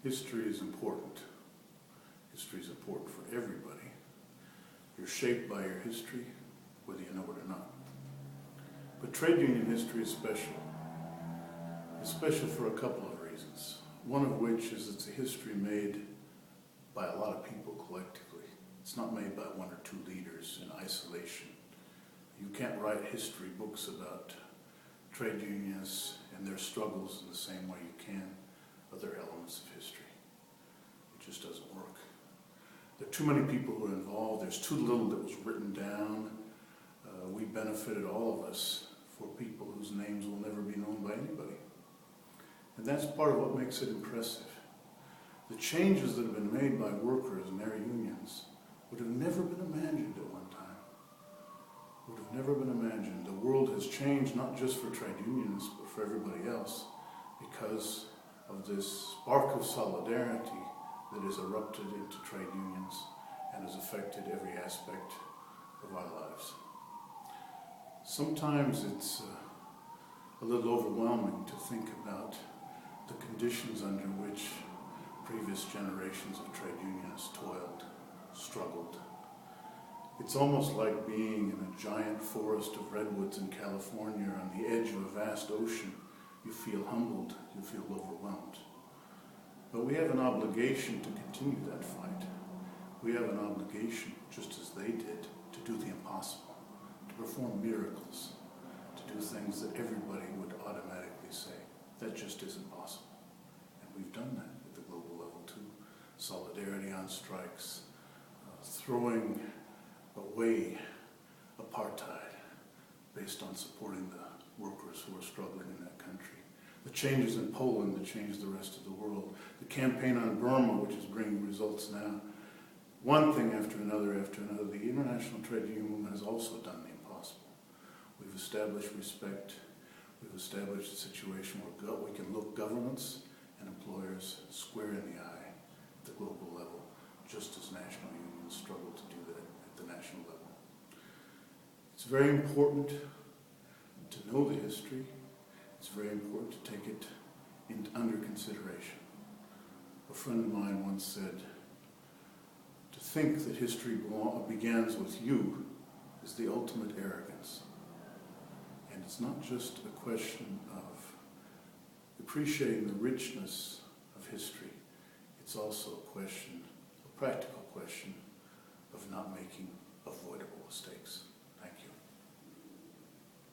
History is important. History is important for everybody. You're shaped by your history, whether you know it or not. But trade union history is special. It's special for a couple of reasons. One of which is it's a history made by a lot of people collectively. It's not made by one or two leaders in isolation. You can't write history books about trade unions and their struggles in the same way you can other elements of history. It just doesn't work. There are too many people who are involved. There's too little that was written down. We benefited, all of us, for people whose names will never be known by anybody. And that's part of what makes it impressive. The changes that have been made by workers and their unions would have never been imagined at one time. Would have never been imagined. The world has changed not just for trade unions, but for everybody else, because of this spark of solidarity that has erupted into trade unions and has affected every aspect of our lives. Sometimes it's a little overwhelming to think about the conditions under which previous generations of trade unionists toiled, struggled. It's almost like being in a giant forest of redwoods in California on the edge of a vast ocean. You feel humbled, you feel overwhelmed. But we have an obligation to continue that fight. We have an obligation, just as they did, to do the impossible, to perform miracles, to do things that everybody would automatically say, that just isn't possible. And we've done that at the global level too. Solidarity on strikes, throwing away apartheid based on supporting the workers who are struggling in that country. The changes in Poland that changed the rest of the world. The campaign on Burma, which is bringing results now. One thing after another after another. The international trade union movement has also done the impossible. We've established respect. We've established a situation where we can look governments and employers square in the eye at the global level, just as national unions struggle to do that at the national level. It's very important to know the history. It's very important to take it under consideration. A friend of mine once said, to think that history begins with you is the ultimate arrogance. And it's not just a question of appreciating the richness of history. It's also a practical question of not making avoidable mistakes.